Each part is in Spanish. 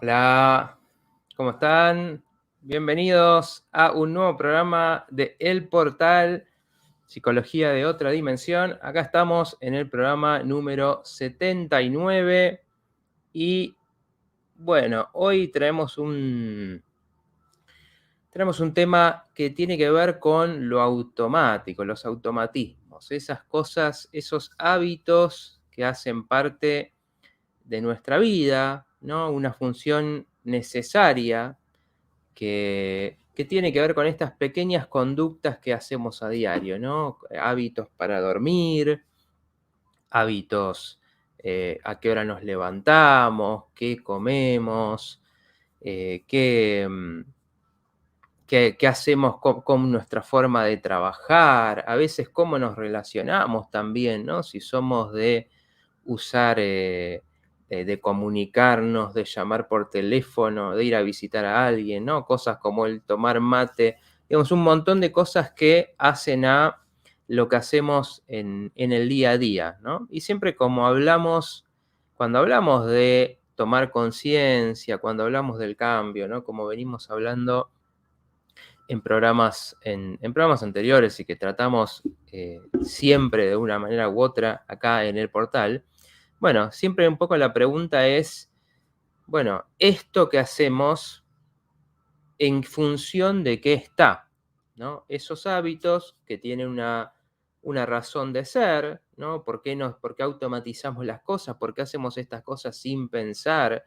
Hola, ¿cómo están? Bienvenidos a un nuevo programa de El Portal, Psicología de otra dimensión. Acá estamos en el programa número 79 y bueno, hoy traemos un tema que tiene que ver con lo automático, los automatismos, esas cosas, esos hábitos que hacen parte de nuestra vida, ¿no? Una función necesaria que tiene que ver con estas pequeñas conductas que hacemos a diario, ¿no? Hábitos para dormir, hábitos a qué hora nos levantamos, qué comemos, qué hacemos con nuestra forma de trabajar, a veces cómo nos relacionamos también, ¿no? Si somos de usar, de comunicarnos, de llamar por teléfono, de ir a visitar a alguien, ¿no? Cosas como el tomar mate, digamos, un montón de cosas que hacen a lo que hacemos en el día a día, ¿no? Y siempre cuando hablamos de tomar conciencia, cuando hablamos del cambio, ¿no? Como venimos hablando en programas anteriores y que tratamos siempre de una manera u otra acá en el portal, bueno, siempre un poco la pregunta es, bueno, esto que hacemos, ¿en función de qué está? ¿No? Esos hábitos que tienen una razón de ser, ¿no? ¿Por qué automatizamos las cosas? ¿Por qué hacemos estas cosas sin pensar?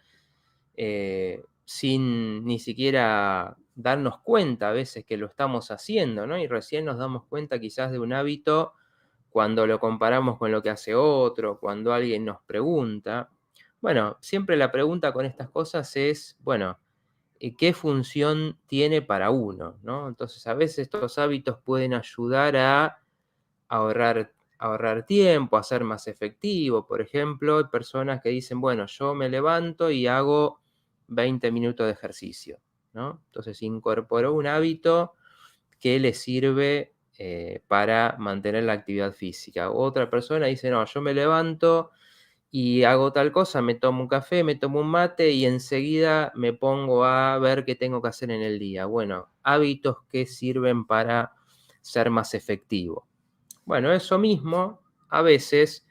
Sin ni siquiera darnos cuenta a veces que lo estamos haciendo, ¿no? Y recién nos damos cuenta quizás de un hábito cuando lo comparamos con lo que hace otro, cuando alguien nos pregunta. Bueno, siempre la pregunta con estas cosas es, bueno, ¿qué función tiene para uno, ¿no? Entonces, a veces estos hábitos pueden ayudar a ahorrar tiempo, a ser más efectivo. Por ejemplo, hay personas que dicen, bueno, yo me levanto y hago 20 minutos de ejercicio, ¿no? Entonces incorporó un hábito que le sirve para mantener la actividad física. Otra persona dice, no, yo me levanto y hago tal cosa, me tomo un café, me tomo un mate y enseguida me pongo a ver qué tengo que hacer en el día. Bueno, hábitos que sirven para ser más efectivo. Bueno, eso mismo, a veces,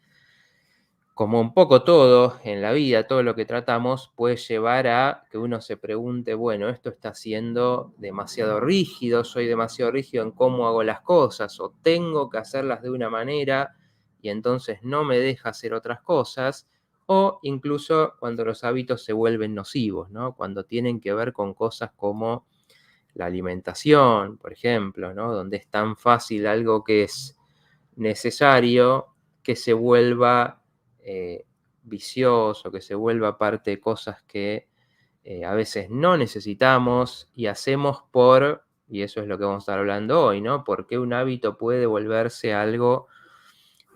como un poco todo en la vida, todo lo que tratamos, puede llevar a que uno se pregunte, bueno, esto está siendo demasiado rígido, soy demasiado rígido en cómo hago las cosas, o tengo que hacerlas de una manera y entonces no me deja hacer otras cosas, o incluso cuando los hábitos se vuelven nocivos, ¿no? Cuando tienen que ver con cosas como la alimentación, por ejemplo, ¿no? Donde es tan fácil algo que es necesario que se vuelva vicioso, que se vuelva parte de cosas que a veces no necesitamos y hacemos y eso es lo que vamos a estar hablando hoy, ¿no? ¿Por qué un hábito puede volverse algo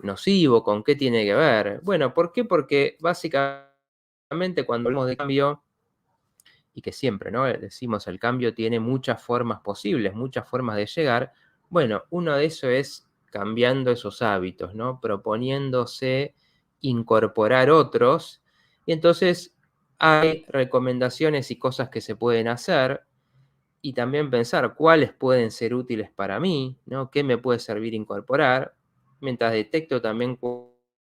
nocivo? ¿Con qué tiene que ver? Bueno, ¿por qué? Porque básicamente cuando hablamos de cambio, y que siempre, ¿no? Decimos el cambio tiene muchas formas posibles, muchas formas de llegar. Bueno, uno de eso es cambiando esos hábitos, ¿no? Proponiéndose incorporar otros. Y entonces hay recomendaciones y cosas que se pueden hacer y también pensar cuáles pueden ser útiles para mí, ¿no? ¿Qué me puede servir incorporar? Mientras detecto también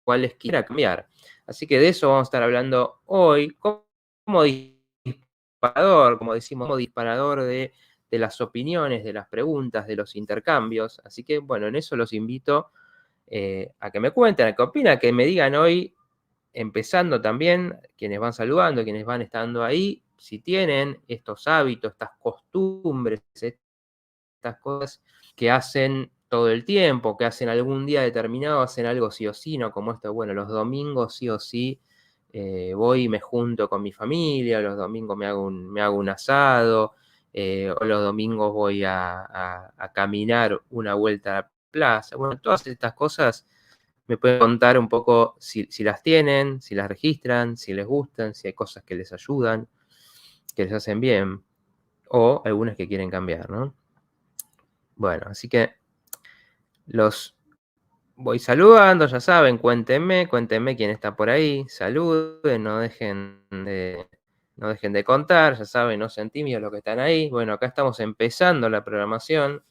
cuáles quiera cambiar. Así que de eso vamos a estar hablando hoy. Como disparador, como decimos, como disparador de las opiniones, de las preguntas, de los intercambios. Así que, bueno, en eso los invito a que me cuenten, a qué opinan, a que me digan hoy, empezando también, quienes van saludando, quienes van estando ahí, si tienen estos hábitos, estas costumbres, estas cosas que hacen todo el tiempo, que hacen algún día determinado, hacen algo sí o sí, no como esto, bueno, los domingos sí o sí voy y me junto con mi familia, los domingos me hago un asado, o los domingos voy a caminar una vuelta a la plaza. Bueno, todas estas cosas me pueden contar un poco si las tienen, si las registran, si les gustan, si hay cosas que les ayudan, que les hacen bien, o algunas que quieren cambiar, ¿no? Bueno, así que los voy saludando, ya saben, cuéntenme quién está por ahí, saluden, no dejen no dejen de contar, ya saben, no sean tímidos los que están ahí. Bueno, acá estamos empezando la programación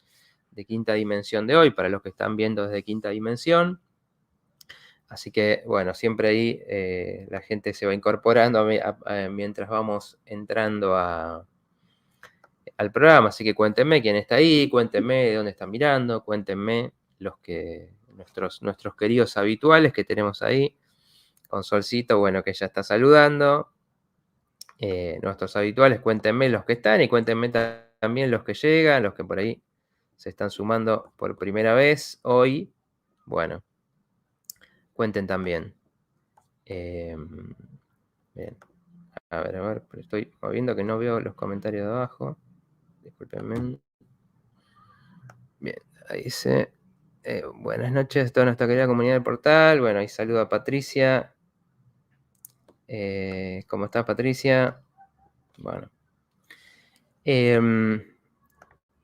de Quinta Dimensión de hoy, para los que están viendo desde Quinta Dimensión. Así que, bueno, siempre ahí la gente se va incorporando mientras vamos entrando al programa. Así que cuéntenme quién está ahí, cuéntenme de dónde están mirando, cuéntenme nuestros queridos habituales que tenemos ahí. Con Solcito, bueno, que ya está saludando. Nuestros habituales, cuéntenme los que están y cuéntenme también los que llegan, los que por ahí se están sumando por primera vez hoy. Bueno, cuenten también. Bien. A ver, pero estoy viendo que no veo los comentarios de abajo. Discúlpenme. Bien, ahí dice. Buenas noches a toda nuestra querida comunidad del portal. Bueno, ahí saluda a Patricia. ¿Cómo estás, Patricia? Bueno.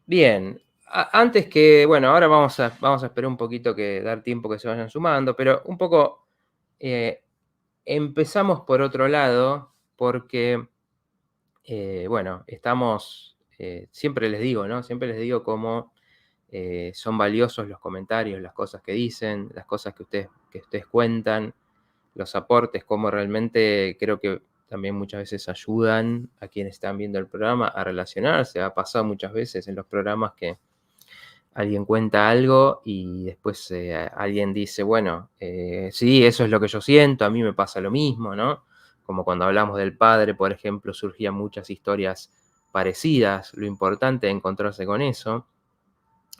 Bien. Antes que, bueno, ahora vamos a esperar un poquito dar tiempo que se vayan sumando, pero un poco empezamos por otro lado, porque, bueno, estamos, siempre les digo, ¿no? Siempre les digo cómo son valiosos los comentarios, las cosas que dicen, las cosas que ustedes cuentan, los aportes, cómo realmente creo que también muchas veces ayudan a quienes están viendo el programa a relacionarse. Ha pasado muchas veces en los programas que alguien cuenta algo y después alguien dice, bueno, sí, eso es lo que yo siento, a mí me pasa lo mismo, ¿no? Como cuando hablamos del padre, por ejemplo, surgían muchas historias parecidas, lo importante es encontrarse con eso.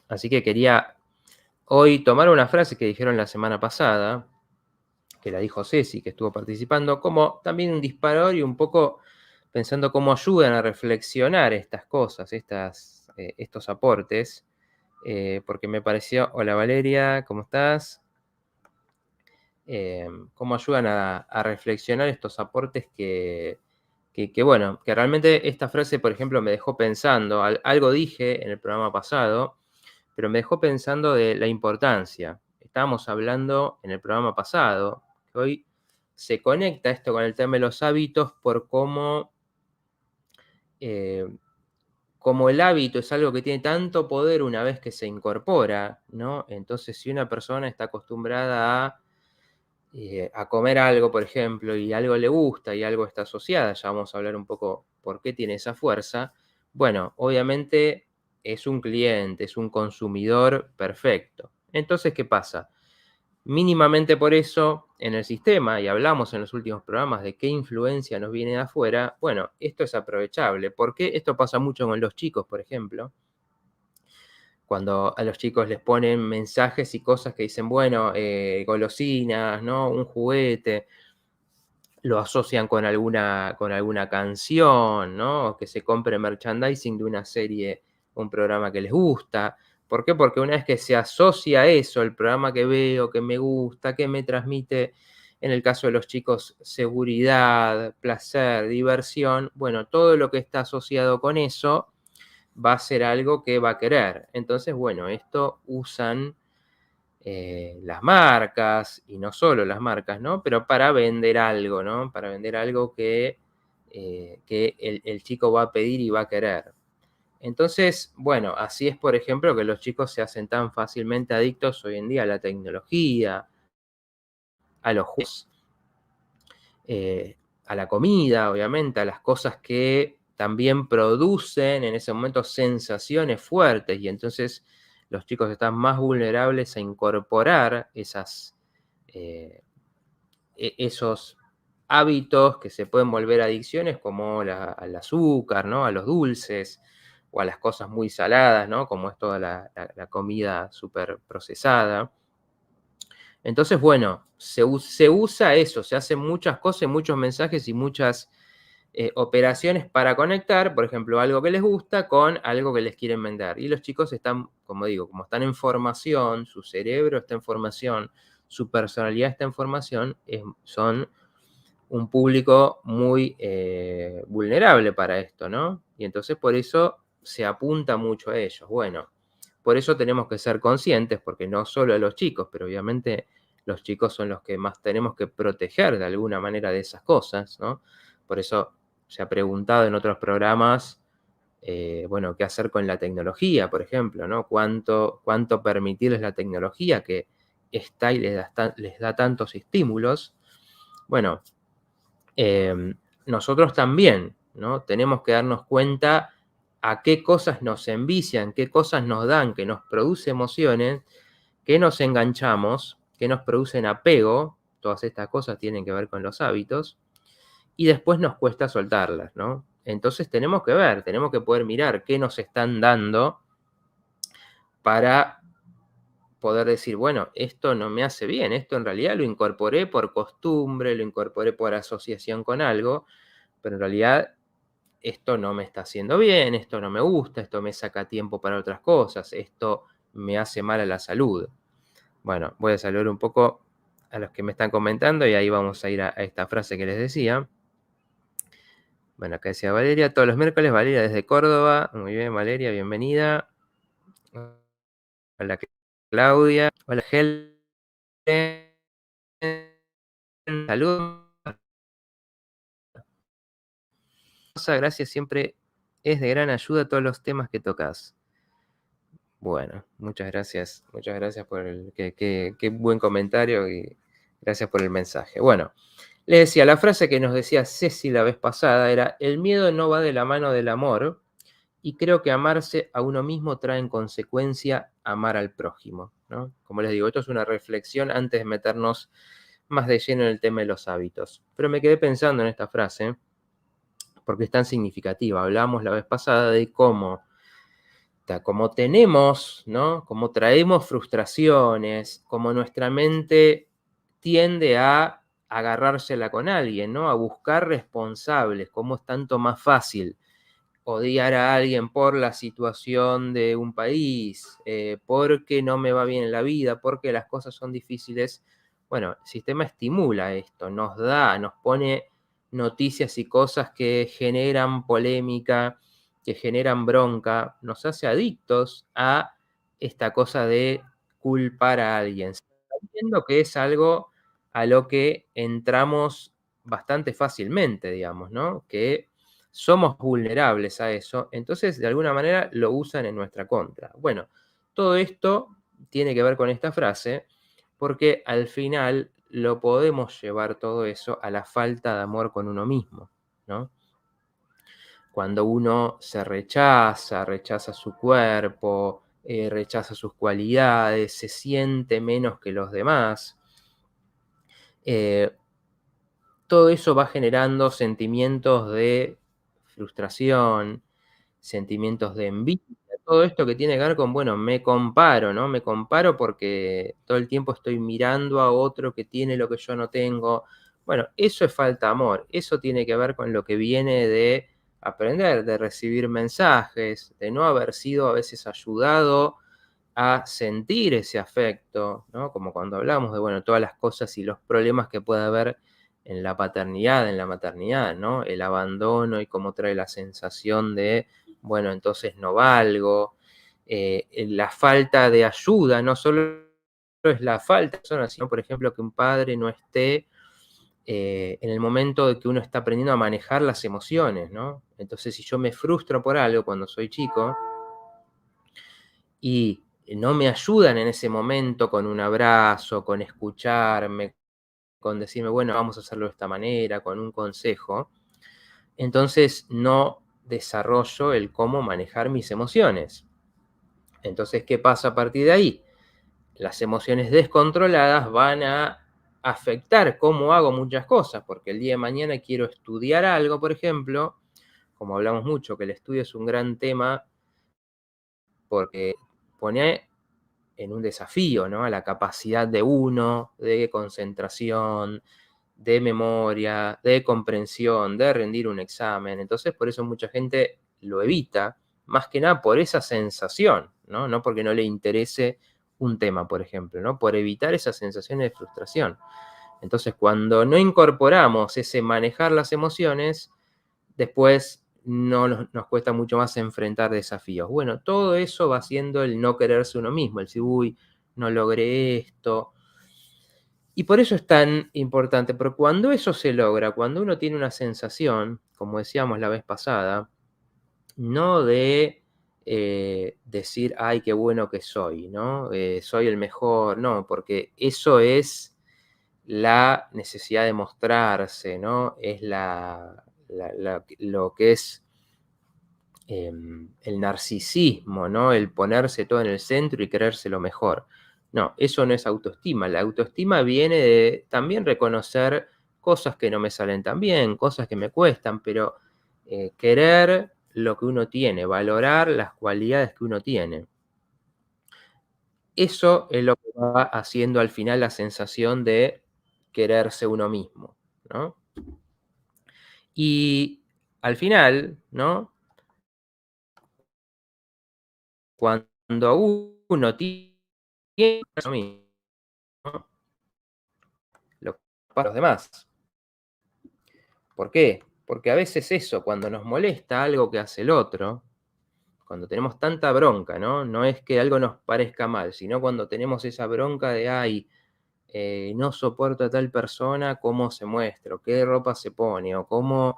Así que quería hoy tomar una frase que dijeron la semana pasada, que la dijo Ceci, que estuvo participando, como también un disparador y un poco pensando cómo ayudan a reflexionar estas cosas, estos aportes, porque me pareció, hola Valeria, ¿cómo estás? Cómo ayudan a reflexionar estos aportes bueno, que realmente esta frase, por ejemplo, me dejó pensando, algo dije en el programa pasado, pero me dejó pensando de la importancia. Estábamos hablando en el programa pasado, que hoy se conecta esto con el tema de los hábitos por cómo como el hábito es algo que tiene tanto poder una vez que se incorpora, ¿no? Entonces, si una persona está acostumbrada a comer algo, por ejemplo, y algo le gusta y algo está asociada, ya vamos a hablar un poco por qué tiene esa fuerza, bueno, obviamente es un cliente, es un consumidor perfecto. Entonces, ¿qué pasa? Mínimamente por eso, en el sistema, y hablamos en los últimos programas de qué influencia nos viene de afuera, bueno, esto es aprovechable. ¿Por qué? Esto pasa mucho con los chicos, por ejemplo. Cuando a los chicos les ponen mensajes y cosas que dicen, bueno, golosinas, ¿no? Un juguete, lo asocian con alguna canción, ¿no? O que se compre merchandising de una serie, un programa que les gusta. ¿Por qué? Porque una vez que se asocia a eso, el programa que veo, que me gusta, que me transmite, en el caso de los chicos, seguridad, placer, diversión, bueno, todo lo que está asociado con eso va a ser algo que va a querer. Entonces, bueno, esto usan las marcas, y no solo las marcas, ¿no? Pero para vender algo, ¿no? Para vender algo que el chico va a pedir y va a querer. Entonces, bueno, así es, por ejemplo, que los chicos se hacen tan fácilmente adictos hoy en día a la tecnología, a los juegos, a la comida, obviamente, a las cosas que también producen en ese momento sensaciones fuertes, y entonces los chicos están más vulnerables a incorporar esos hábitos que se pueden volver adicciones, como al azúcar, ¿no? A los dulces o a las cosas muy saladas, ¿no? Como es toda la comida súper procesada. Entonces, bueno, se usa eso, se hacen muchas cosas, muchos mensajes y muchas operaciones para conectar, por ejemplo, algo que les gusta con algo que les quieren vender. Y los chicos están, como digo, como están en formación, su cerebro está en formación, su personalidad está en formación, son un público muy vulnerable para esto, ¿no? Y entonces por eso se apunta mucho a ellos. Bueno, por eso tenemos que ser conscientes, porque no solo a los chicos, pero obviamente los chicos son los que más tenemos que proteger de alguna manera de esas cosas, ¿no? Por eso se ha preguntado en otros programas, bueno, qué hacer con la tecnología, por ejemplo, ¿no? ¿Cuánto permitirles la tecnología que está y les da tantos estímulos? Bueno, nosotros también, ¿no? Tenemos que darnos cuenta a qué cosas nos envician, qué cosas nos dan, que nos produce emociones, que nos enganchamos, que nos producen apego, todas estas cosas tienen que ver con los hábitos, y después nos cuesta soltarlas, ¿no? Entonces tenemos que ver, tenemos que poder mirar qué nos están dando para poder decir, bueno, esto no me hace bien, esto en realidad lo incorporé por costumbre, lo incorporé por asociación con algo, pero en realidad esto no me está haciendo bien, esto no me gusta, esto me saca tiempo para otras cosas, esto me hace mal a la salud. Bueno, voy a saludar un poco a los que me están comentando y ahí vamos a ir a esta frase que les decía. Bueno, acá decía Valeria, todos los miércoles, Valeria desde Córdoba. Muy bien, Valeria, bienvenida. Hola, Claudia. Hola, Helen. Saludos. Gracias, siempre es de gran ayuda todos los temas que tocas. Bueno, muchas gracias por qué buen comentario y gracias por el mensaje. Bueno, les decía, la frase que nos decía Ceci la vez pasada era, el miedo no va de la mano del amor, y creo que amarse a uno mismo trae en consecuencia amar al prójimo, ¿no? Como les digo, esto es una reflexión antes de meternos más de lleno en el tema de los hábitos. Pero me quedé pensando en esta frase porque es tan significativa. Hablamos la vez pasada de cómo como tenemos, ¿no? Como traemos frustraciones, como nuestra mente tiende a agarrársela con alguien, ¿no? A buscar responsables, como es tanto más fácil odiar a alguien por la situación de un país, porque no me va bien en la vida, porque las cosas son difíciles. Bueno, el sistema estimula esto, nos pone noticias y cosas que generan polémica, que generan bronca, nos hace adictos a esta cosa de culpar a alguien, sabiendo que es algo a lo que entramos bastante fácilmente, digamos, ¿no? Que somos vulnerables a eso, entonces de alguna manera lo usan en nuestra contra. Bueno, todo esto tiene que ver con esta frase, porque al final lo podemos llevar todo eso a la falta de amor con uno mismo, ¿no? Cuando uno se rechaza su cuerpo, rechaza sus cualidades, se siente menos que los demás, eh, todo eso va generando sentimientos de frustración, sentimientos de envidia, todo esto que tiene que ver con, bueno, me comparo, ¿no? Me comparo porque todo el tiempo estoy mirando a otro que tiene lo que yo no tengo. Bueno, eso es falta de amor, eso tiene que ver con lo que viene de aprender, de recibir mensajes, de no haber sido a veces ayudado a sentir ese afecto, ¿no? Como cuando hablamos de, bueno, todas las cosas y los problemas que puede haber en la paternidad, en la maternidad, ¿no? El abandono y cómo trae la sensación de, bueno, entonces no valgo, la falta de ayuda, no solo es la falta de persona, sino, por ejemplo, que un padre no esté en el momento de que uno está aprendiendo a manejar las emociones, ¿no? Entonces, si yo me frustro por algo cuando soy chico, y no me ayudan en ese momento con un abrazo, con escucharme, con decirme, bueno, vamos a hacerlo de esta manera, con un consejo, entonces no desarrollo el cómo manejar mis emociones. Entonces, ¿qué pasa a partir de ahí? Las emociones descontroladas van a afectar cómo hago muchas cosas, porque el día de mañana quiero estudiar algo, por ejemplo, como hablamos mucho, que el estudio es un gran tema, porque pone en un desafío, ¿no? A la capacidad de uno, de concentración, de memoria, de comprensión, de rendir un examen. Entonces, por eso mucha gente lo evita, más que nada por esa sensación, ¿no? No porque no le interese un tema, por ejemplo, ¿no? Por evitar esas sensaciones de frustración. Entonces, cuando no incorporamos ese manejar las emociones, después no nos cuesta mucho más enfrentar desafíos. Bueno, todo eso va siendo el no quererse uno mismo, el decir, uy, no logré esto. Y por eso es tan importante, porque cuando eso se logra, cuando uno tiene una sensación, como decíamos la vez pasada, no de decir, ay, qué bueno que soy, ¿no? Soy el mejor, no, porque eso es la necesidad de mostrarse, ¿no? Es lo que es el narcisismo, ¿no? El ponerse todo en el centro y creerse lo mejor. No, eso no es autoestima. La autoestima viene de también reconocer cosas que no me salen tan bien, cosas que me cuestan, pero querer lo que uno tiene, valorar las cualidades que uno tiene. Eso es lo que va haciendo al final la sensación de quererse uno mismo, ¿no? Y al final, ¿no? Cuando uno tiene lo mismo, lo para los demás. ¿Por qué? Porque a veces eso, cuando nos molesta algo que hace el otro, cuando tenemos tanta bronca, ¿no? No es que algo nos parezca mal, sino cuando tenemos esa bronca de, ay, no soporto a tal persona, cómo se muestra, o qué ropa se pone, o cómo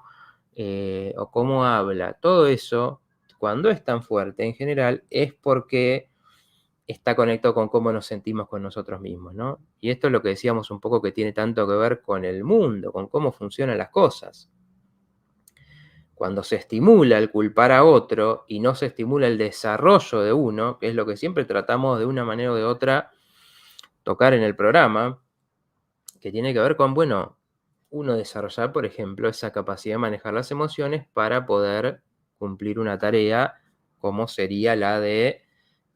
habla. Todo eso, cuando es tan fuerte en general, es porque está conectado con cómo nos sentimos con nosotros mismos, ¿no? Y esto es lo que decíamos un poco que tiene tanto que ver con el mundo, con cómo funcionan las cosas. Cuando se estimula el culpar a otro y no se estimula el desarrollo de uno, que es lo que siempre tratamos de una manera o de otra tocar en el programa, que tiene que ver con, bueno, uno desarrollar, por ejemplo, esa capacidad de manejar las emociones para poder cumplir una tarea como sería la de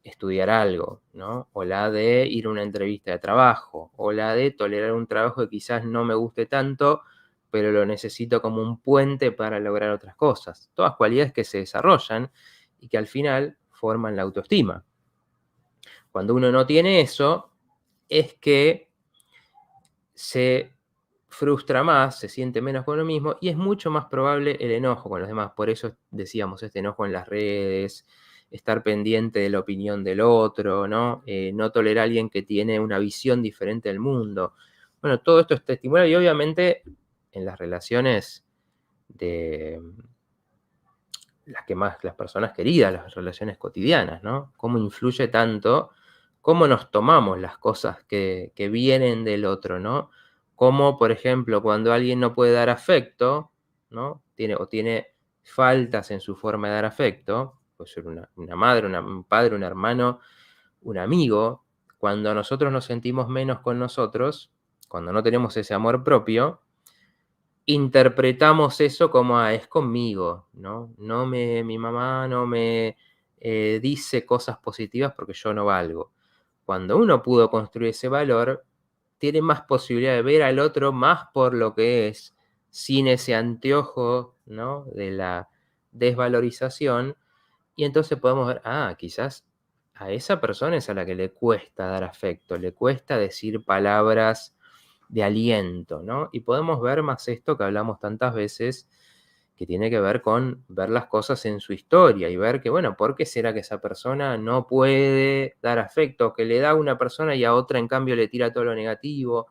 estudiar algo, ¿no? O la de ir a una entrevista de trabajo, o la de tolerar un trabajo que quizás no me guste tanto, pero lo necesito como un puente para lograr otras cosas. Todas cualidades que se desarrollan y que al final forman la autoestima. Cuando uno no tiene eso, es que se frustra más, se siente menos con uno mismo y es mucho más probable el enojo con los demás. Por eso decíamos este enojo en las redes, estar pendiente de la opinión del otro, ¿no? No tolerar a alguien que tiene una visión diferente del mundo. Bueno, todo esto está estimulado y obviamente en las relaciones de las que más, las personas queridas, las relaciones cotidianas, ¿no? Cómo influye tanto, cómo nos tomamos las cosas que vienen del otro, ¿no? Como, por ejemplo, cuando alguien no puede dar afecto, ¿no? Tiene faltas en su forma de dar afecto, puede ser una madre, un padre, un hermano, un amigo, cuando nosotros nos sentimos menos con nosotros, cuando no tenemos ese amor propio, interpretamos eso como, es conmigo, ¿no? Mi mamá no me dice cosas positivas porque yo no valgo. Cuando uno pudo construir ese valor, tiene más posibilidad de ver al otro más por lo que es, sin ese anteojo, ¿no? De la desvalorización, y entonces podemos ver, quizás a esa persona es a la que le cuesta dar afecto, le cuesta decir palabras de aliento, ¿no? Y podemos ver más esto que hablamos tantas veces, que tiene que ver con ver las cosas en su historia y ver que, bueno, ¿por qué será que esa persona no puede dar afecto, que le da a una persona y a otra en cambio le tira todo lo negativo?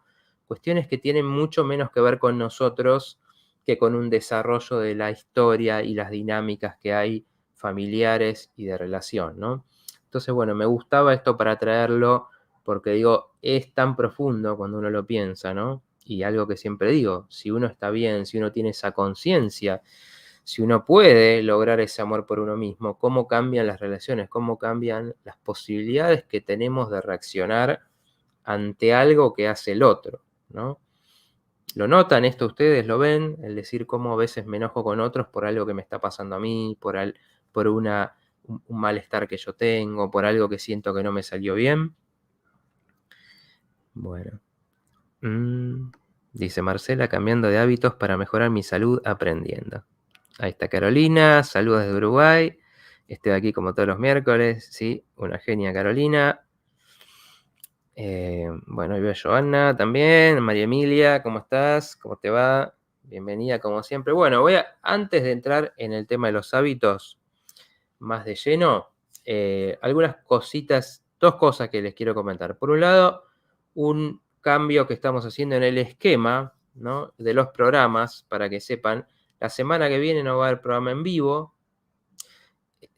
Cuestiones que tienen mucho menos que ver con nosotros que con un desarrollo de la historia y las dinámicas que hay familiares y de relación, ¿no? Entonces, bueno, me gustaba esto para traerlo porque digo, es tan profundo cuando uno lo piensa, ¿no? Y algo que siempre digo, si uno está bien, si uno tiene esa conciencia, si uno puede lograr ese amor por uno mismo, cómo cambian las relaciones, cómo cambian las posibilidades que tenemos de reaccionar ante algo que hace el otro, ¿no? ¿Lo notan esto ustedes? ¿Lo ven? El decir cómo a veces me enojo con otros por algo que me está pasando a mí, por un malestar que yo tengo, por algo que siento que no me salió bien. Bueno. Dice Marcela, cambiando de hábitos para mejorar mi salud, aprendiendo. Ahí está Carolina, saludos desde Uruguay. Estoy aquí como todos los miércoles, sí, una genia Carolina. Bueno, ahí veo a Joana también, María Emilia, ¿cómo estás? ¿Cómo te va? Bienvenida como siempre. Bueno, antes de entrar en el tema de los hábitos más de lleno, algunas cositas, dos cosas que les quiero comentar. Por un lado, un cambio que estamos haciendo en el esquema, ¿no?, de los programas, para que sepan, la semana que viene no va a haber programa en vivo.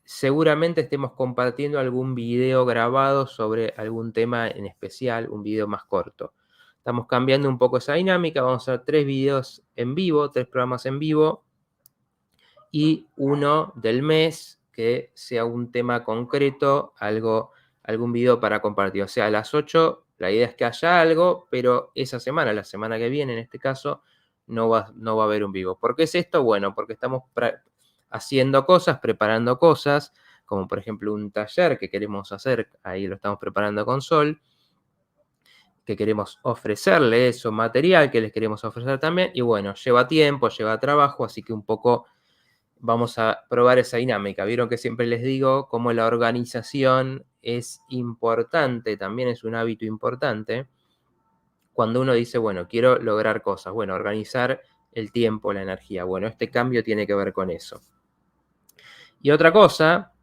Seguramente estemos compartiendo algún video grabado sobre algún tema en especial, un video más corto. Estamos cambiando un poco esa dinámica, vamos a hacer 3 videos en vivo, 3 programas en vivo, y uno del mes que sea un tema concreto, algún video para compartir. O sea, a las 8 la idea es que haya algo, pero esa semana, la semana que viene en este caso, no va a haber un vivo. ¿Por qué es esto? Bueno, porque estamos haciendo cosas, preparando cosas, como por ejemplo un taller que queremos hacer, ahí lo estamos preparando con Sol, que queremos ofrecerle eso, material que les queremos ofrecer también, y bueno, lleva tiempo, lleva trabajo, así que un poco vamos a probar esa dinámica. Vieron que siempre les digo cómo la organización es importante, también es un hábito importante. Cuando uno dice, bueno, quiero lograr cosas, bueno, organizar el tiempo, la energía. Bueno, este cambio tiene que ver con eso. Y otra cosa,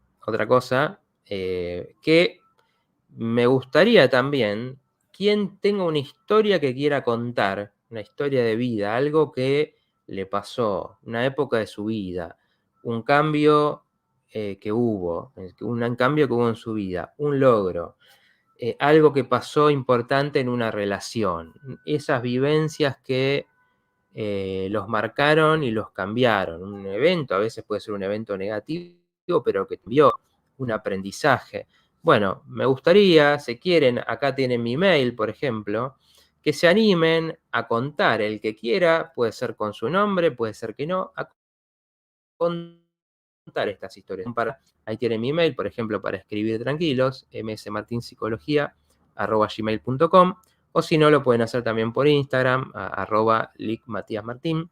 que me gustaría también, quien tenga una historia que quiera contar, una historia de vida, algo que le pasó, una época de su vida, un cambio que hubo, un cambio que hubo en su vida, un logro, algo que pasó importante en una relación, esas vivencias que los marcaron y los cambiaron. Un evento, a veces puede ser un evento negativo, pero que dio un aprendizaje. Bueno, me gustaría, si quieren, acá tienen mi mail, por ejemplo, que se animen a contar, el que quiera, puede ser con su nombre, puede ser que no, a contar estas historias. Ahí tienen mi mail, por ejemplo, para escribir tranquilos, msmartinsipología@gmail.com, o si no, lo pueden hacer también por Instagram, @licmatiasmartin,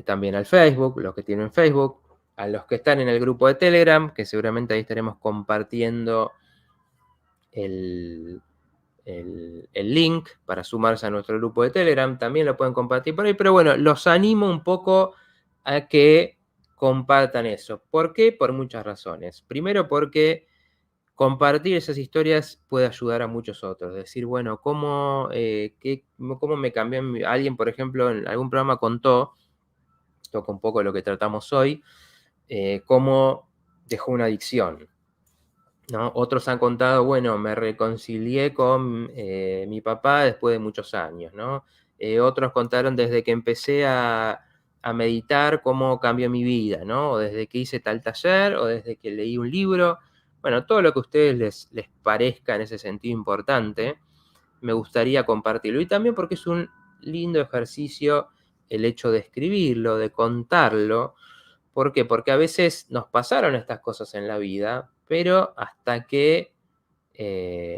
también al Facebook, los que tienen Facebook, a los que están en el grupo de Telegram, que seguramente ahí estaremos compartiendo el, el link para sumarse a nuestro grupo de Telegram, también lo pueden compartir por ahí, pero bueno, los animo un poco a que compartan eso. ¿Por qué? Por muchas razones. Primero porque compartir esas historias puede ayudar a muchos otros. Decir, bueno, cómo me cambió alguien, por ejemplo, en algún programa contó, toca un poco lo que tratamos hoy, cómo dejó una adicción, ¿no? Otros han contado, bueno, me reconcilié con mi papá después de muchos años, ¿no? Otros contaron desde que empecé a meditar cómo cambió mi vida, ¿no? O desde que hice tal taller, o desde que leí un libro. Bueno, todo lo que a ustedes les parezca en ese sentido importante, me gustaría compartirlo. Y también porque es un lindo ejercicio el hecho de escribirlo, de contarlo. ¿Por qué? Porque a veces nos pasaron estas cosas en la vida, pero hasta que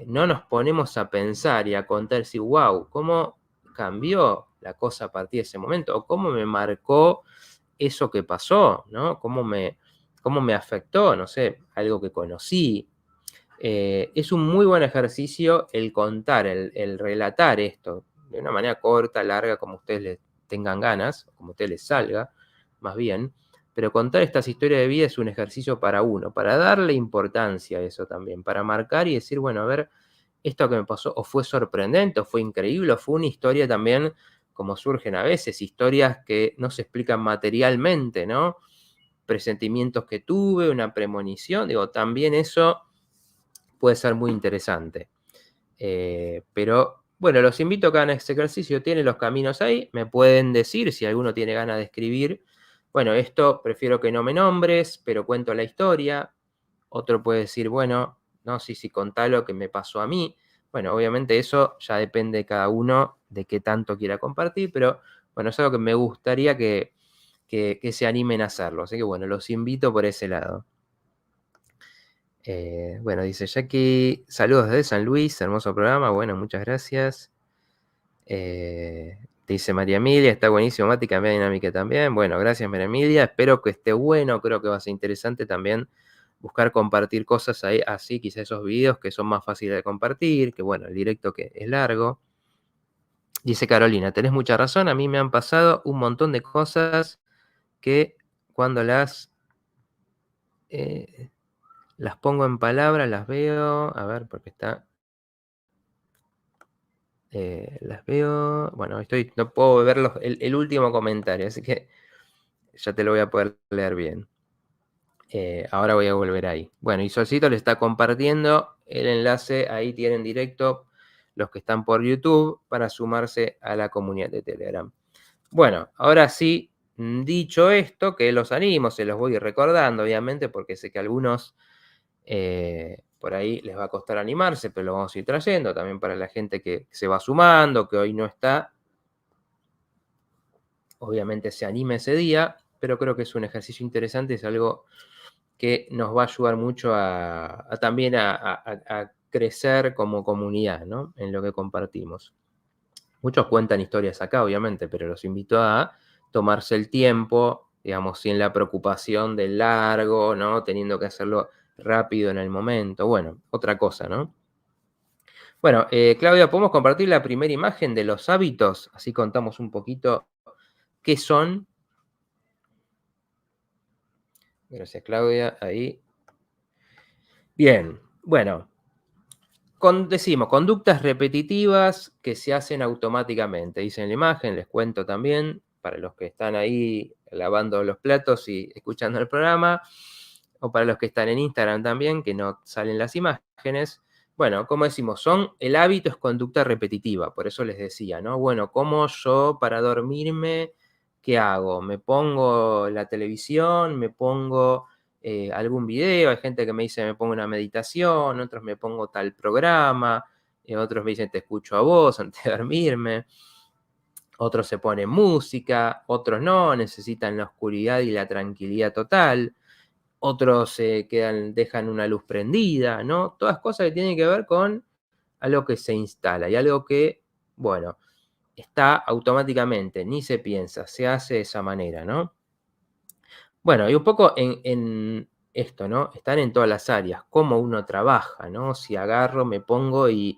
no nos ponemos a pensar y a contar, si, wow, ¿cómo cambió la cosa a partir de ese momento? ¿O cómo me marcó eso que pasó? ¿No? ¿Cómo me afectó? No sé, algo que conocí. Es un muy buen ejercicio el contar, el relatar esto de una manera corta, larga, como ustedes les tengan ganas, como a ustedes les salga, más bien. Pero contar estas historias de vida es un ejercicio para uno, para darle importancia a eso también, para marcar y decir, bueno, a ver, esto que me pasó, o fue sorprendente, o fue increíble, o fue una historia también, como surgen a veces, historias que no se explican materialmente, ¿no? Presentimientos que tuve, una premonición, digo, también eso puede ser muy interesante. Pero bueno, los invito a que hagan este ejercicio, tienen los caminos ahí, me pueden decir si alguno tiene ganas de escribir, bueno, esto prefiero que no me nombres, pero cuento la historia. Otro puede decir, bueno, no, sí, contá lo que me pasó a mí. Bueno, obviamente eso ya depende de cada uno de qué tanto quiera compartir, pero bueno, es algo que me gustaría que se animen a hacerlo. Así que bueno, los invito por ese lado. Bueno, dice Jackie, saludos desde San Luis, hermoso programa, bueno, muchas gracias. Dice María Emilia, está buenísimo, Mati, cambia dinámica también. Bueno, gracias María Emilia, espero que esté bueno, creo que va a ser interesante también buscar compartir cosas ahí, así, quizá esos videos que son más fáciles de compartir, que bueno, el directo que es largo. Dice Carolina, tenés mucha razón, a mí me han pasado un montón de cosas que cuando las pongo en palabras, las veo, a ver, porque está Las veo. Bueno, no puedo ver el último comentario, así que ya te lo voy a poder leer bien. Ahora voy a volver ahí. Bueno, y Solcito le está compartiendo el enlace, ahí tienen directo los que están por YouTube para sumarse a la comunidad de Telegram. Bueno, ahora sí, dicho esto, que los animo, se los voy recordando, obviamente, porque sé que a algunos por ahí les va a costar animarse, pero lo vamos a ir trayendo también para la gente que se va sumando, que hoy no está. Obviamente se anime ese día, pero creo que es un ejercicio interesante, es algo que nos va a ayudar mucho también a crecer como comunidad, ¿no? En lo que compartimos. Muchos cuentan historias acá, obviamente, pero los invito a tomarse el tiempo, digamos, sin la preocupación del largo, ¿no? Teniendo que hacerlo rápido en el momento. Bueno, otra cosa, ¿no? Bueno, Claudia, ¿podemos compartir la primera imagen de los hábitos? Así contamos un poquito qué son. Gracias, Claudia. Ahí. Bien, bueno, decimos conductas repetitivas que se hacen automáticamente. Dice en la imagen, les cuento también, para los que están ahí lavando los platos y escuchando el programa, o para los que están en Instagram también, que no salen las imágenes. Bueno, como decimos, el hábito es conducta repetitiva, por eso les decía, ¿no? Bueno, ¿cómo yo para dormirme, qué hago? ¿Me pongo la televisión? ¿Me pongo algún video? Hay gente que me dice me pongo una meditación, otros me pongo tal programa, otros me dicen te escucho a vos antes de dormirme, otros se ponen música, otros no, necesitan la oscuridad y la tranquilidad total. Otros se dejan una luz prendida, ¿no? Todas cosas que tienen que ver con algo que se instala y algo que, bueno, está automáticamente, ni se piensa, se hace de esa manera, ¿no? Bueno, y un poco en esto, ¿no? Están en todas las áreas, cómo uno trabaja, ¿no? Si agarro, me pongo y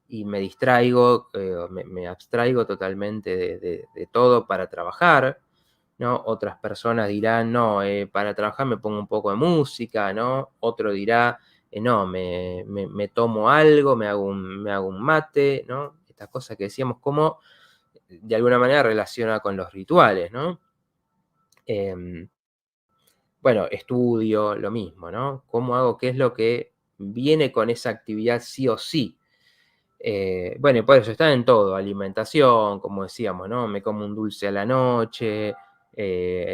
me distraigo, me abstraigo totalmente de todo para trabajar, ¿no? Otras personas dirán, no, para trabajar me pongo un poco de música, ¿no? Otro dirá, no, me tomo algo, me hago un mate, ¿no? Estas cosas que decíamos, cómo de alguna manera relaciona con los rituales, ¿no? Bueno, estudio, lo mismo, ¿no? ¿Cómo hago? ¿Qué es lo que viene con esa actividad sí o sí? Bueno, y por eso está en todo, alimentación, como decíamos, ¿no? Me como un dulce a la noche,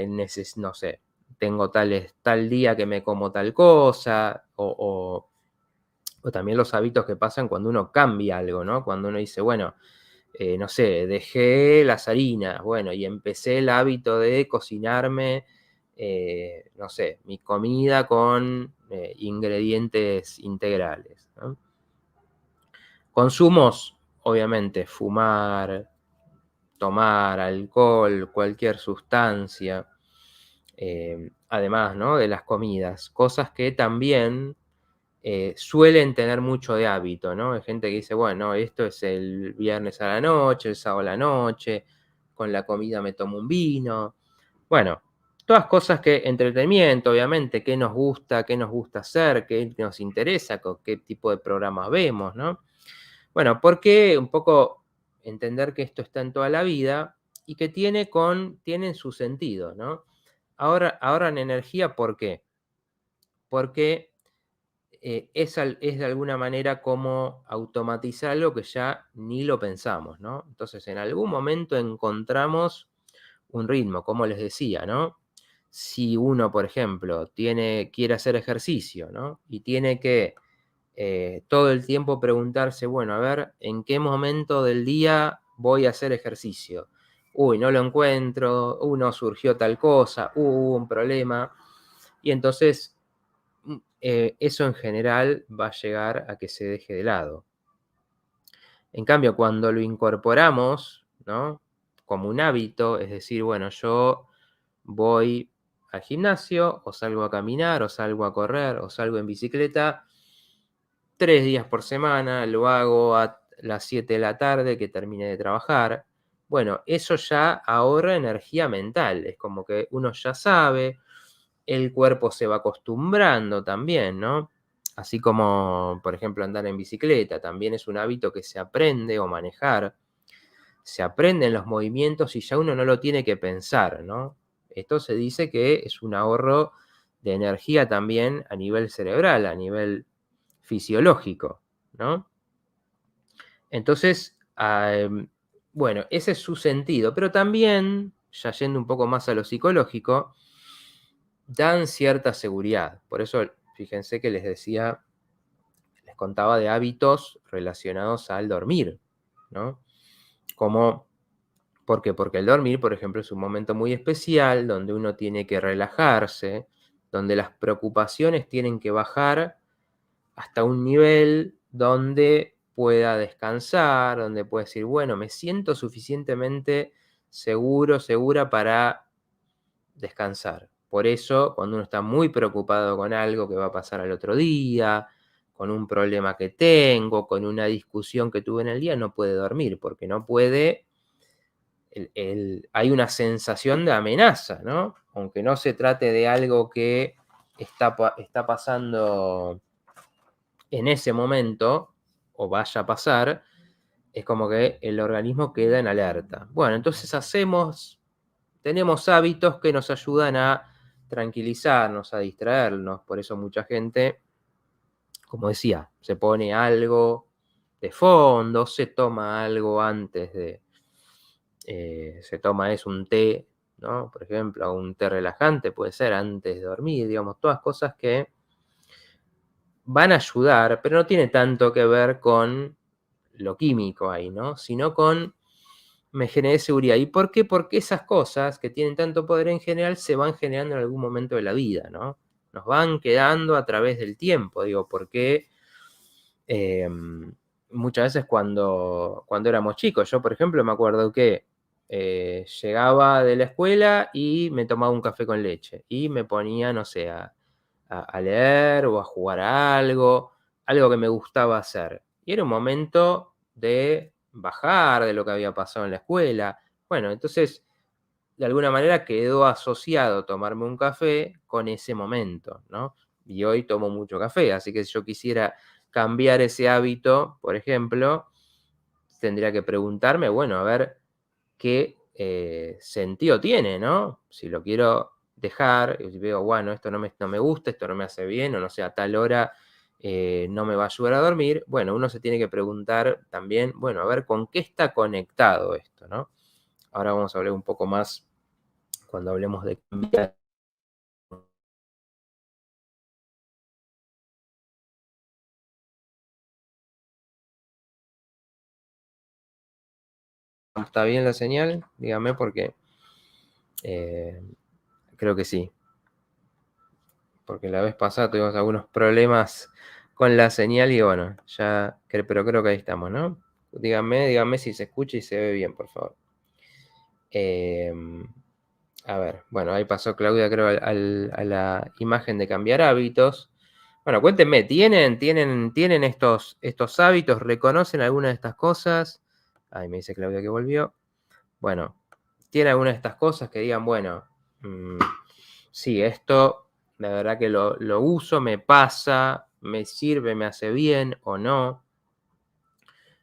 no sé, tengo tal día que me como tal cosa, o también los hábitos que pasan cuando uno cambia algo, ¿no? Cuando uno dice, bueno, no sé, dejé las harinas, bueno, y empecé el hábito de cocinarme, no sé, mi comida con ingredientes integrales, ¿no? Consumos, obviamente, fumar, tomar alcohol, cualquier sustancia, además, ¿no? De las comidas, cosas que también suelen tener mucho de hábito, ¿no? Hay gente que dice, bueno, esto es el viernes a la noche, el sábado a la noche, con la comida me tomo un vino. Bueno, todas cosas que, entretenimiento, obviamente, qué nos gusta hacer, qué nos interesa, qué tipo de programas vemos, ¿no? Bueno, porque un poco entender que esto está en toda la vida y que tienen su sentido, ¿no? Ahorran energía, ¿por qué? Porque es de alguna manera como automatizar algo que ya ni lo pensamos, ¿no? Entonces, en algún momento encontramos un ritmo, como les decía, ¿no? Si uno, por ejemplo, quiere hacer ejercicio, ¿no? Y tiene que todo el tiempo preguntarse, bueno, a ver, ¿en qué momento del día voy a hacer ejercicio? Uy, no lo encuentro, no surgió tal cosa, hubo un problema. Y entonces eso en general va a llegar a que se deje de lado. En cambio, cuando lo incorporamos, ¿no? Como un hábito, es decir, bueno, yo voy al gimnasio, o salgo a caminar, o salgo a correr, o salgo en bicicleta, 3 días por semana, lo hago a las 7 de la tarde que termine de trabajar. Bueno, eso ya ahorra energía mental, es como que uno ya sabe, el cuerpo se va acostumbrando también, ¿no? Así como, por ejemplo, andar en bicicleta, también es un hábito que se aprende, o manejar, se aprenden los movimientos y ya uno no lo tiene que pensar, ¿no? Esto se dice que es un ahorro de energía también a nivel cerebral, a nivel fisiológico, ¿no? Entonces, bueno, ese es su sentido, pero también, ya yendo un poco más a lo psicológico, dan cierta seguridad. Por eso, fíjense que les decía, les contaba de hábitos relacionados al dormir, ¿no? Como, ¿por qué? Porque el dormir, por ejemplo, es un momento muy especial donde uno tiene que relajarse, donde las preocupaciones tienen que bajar hasta un nivel donde pueda descansar, donde pueda decir, bueno, me siento suficientemente seguro, segura para descansar. Por eso, cuando uno está muy preocupado con algo que va a pasar al otro día, con un problema que tengo, con una discusión que tuve en el día, no puede dormir, porque no puede, hay una sensación de amenaza, ¿no? Aunque no se trate de algo que está pasando en ese momento, o vaya a pasar, es como que el organismo queda en alerta. Bueno, entonces tenemos hábitos que nos ayudan a tranquilizarnos, a distraernos. Por eso mucha gente, como decía, se pone algo de fondo, se toma algo antes se toma un té, ¿no? Por ejemplo, un té relajante puede ser antes de dormir, digamos, todas cosas que van a ayudar, pero no tiene tanto que ver con lo químico ahí, ¿no? Sino con me generé seguridad. ¿Y por qué? Porque esas cosas que tienen tanto poder en general se van generando en algún momento de la vida, ¿no? Nos van quedando a través del tiempo, digo, porque muchas veces cuando éramos chicos, yo por ejemplo me acuerdo que llegaba de la escuela y me tomaba un café con leche y me ponía, no sé, a leer o a jugar a algo que me gustaba hacer. Y era un momento de bajar de lo que había pasado en la escuela. Bueno, entonces, de alguna manera quedó asociado tomarme un café con ese momento, ¿no? Y hoy tomo mucho café, así que si yo quisiera cambiar ese hábito, por ejemplo, tendría que preguntarme, bueno, a ver qué sentido tiene, ¿no? Si lo quiero dejar, y veo, bueno, esto no me gusta, esto no me hace bien, o no sé, a tal hora no me va a ayudar a dormir, bueno, uno se tiene que preguntar también, bueno, a ver con qué está conectado esto, ¿no? Ahora vamos a hablar un poco más cuando hablemos de cambiar. ¿Está bien la señal? Dígame porque eh, creo que sí, porque la vez pasada tuvimos algunos problemas con la señal y bueno, pero creo que ahí estamos, ¿no? Dígame si se escucha y se ve bien, por favor. Em, a ver, bueno, ahí pasó Claudia, creo, a la imagen de cambiar hábitos. Bueno, cuéntenme, ¿tienen estos hábitos? ¿Reconocen alguna de estas cosas? Ahí me dice Claudia que volvió. Bueno, ¿tiene alguna de estas cosas que digan, bueno, sí, esto la verdad que lo uso, me pasa, me sirve, me hace bien o no?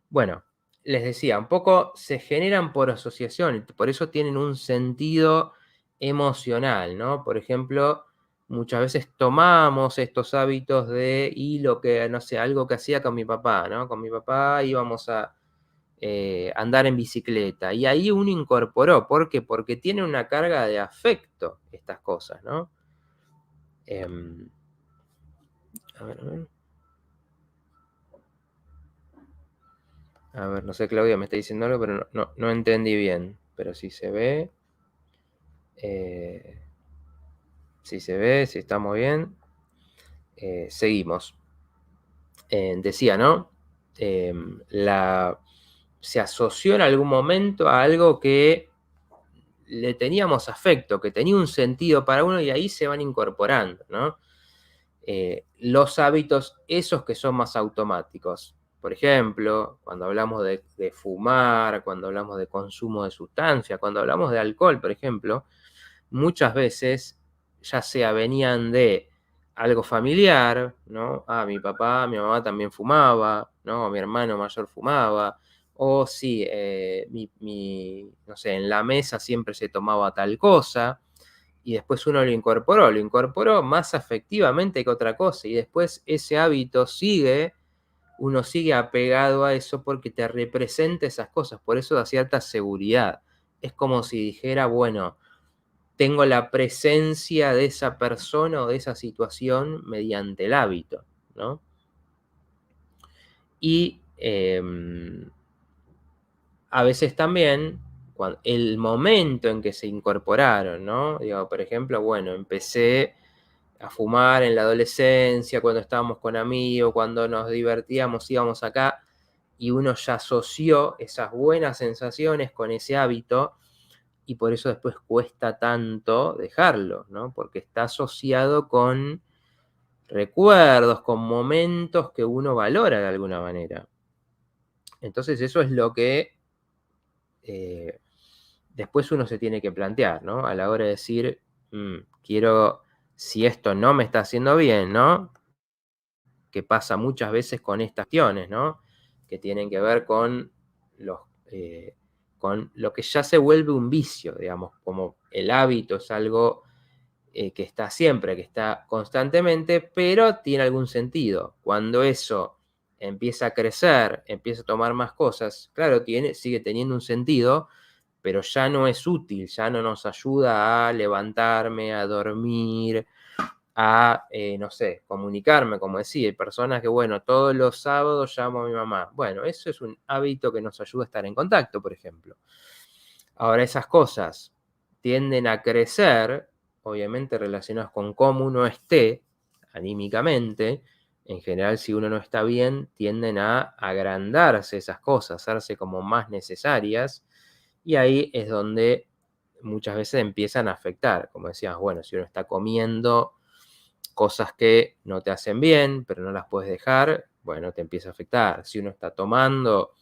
Bueno, les decía, un poco se generan por asociación, y por eso tienen un sentido emocional, ¿no? Por ejemplo, muchas veces tomamos estos hábitos y lo que, no sé, algo que hacía con mi papá, ¿no? Con mi papá íbamos a andar en bicicleta, y ahí uno incorporó, ¿por qué? Porque tiene una carga de afecto estas cosas, ¿no? Em, a ver, a ver. A ver, no sé, Claudia me está diciendo algo, pero no entendí bien. Pero si se ve, eh, si estamos bien, seguimos. Decía, ¿no? Se asoció en algún momento a algo que le teníamos afecto, que tenía un sentido para uno y ahí se van incorporando, ¿no? Los hábitos, esos que son más automáticos. Por ejemplo, cuando hablamos de fumar, cuando hablamos de consumo de sustancia, cuando hablamos de alcohol, por ejemplo, muchas veces, ya sea venían de algo familiar, ¿no? Ah, mi papá, mi mamá también fumaba, ¿no? O mi hermano mayor fumaba. O sí, no sé, en la mesa siempre se tomaba tal cosa. Y después uno lo incorporó más afectivamente que otra cosa. Y después ese hábito uno sigue apegado a eso porque te representa esas cosas. Por eso da cierta seguridad. Es como si dijera, bueno, tengo la presencia de esa persona o de esa situación mediante el hábito, ¿no? Y a veces también, el momento en que se incorporaron, ¿no? Digo, por ejemplo, bueno, empecé a fumar en la adolescencia, cuando estábamos con amigos, cuando nos divertíamos, íbamos acá, y uno ya asoció esas buenas sensaciones con ese hábito, y por eso después cuesta tanto dejarlo, ¿no? Porque está asociado con recuerdos, con momentos que uno valora de alguna manera. Entonces eso es lo que eh, después uno se tiene que plantear, ¿no? A la hora de decir, quiero, si esto no me está haciendo bien, ¿no? Que pasa muchas veces con estas cuestiones, ¿no? Que tienen que ver los, eh, con lo que ya se vuelve un vicio, digamos, como el hábito es algo que está siempre, que está constantemente, pero tiene algún sentido. Cuando eso empieza a crecer, empieza a tomar más cosas, claro, sigue teniendo un sentido, pero ya no es útil, ya no nos ayuda a levantarme, a dormir, a, no sé, comunicarme, como decía. Hay personas que, bueno, todos los sábados llamo a mi mamá. Bueno, eso es un hábito que nos ayuda a estar en contacto, por ejemplo. Ahora, esas cosas tienden a crecer, obviamente relacionadas con cómo uno esté anímicamente. En general, si uno no está bien, tienden a agrandarse esas cosas, hacerse como más necesarias, y ahí es donde muchas veces empiezan a afectar. Como decías, bueno, si uno está comiendo cosas que no te hacen bien, pero no las puedes dejar, bueno, te empieza a afectar. Si uno está tomando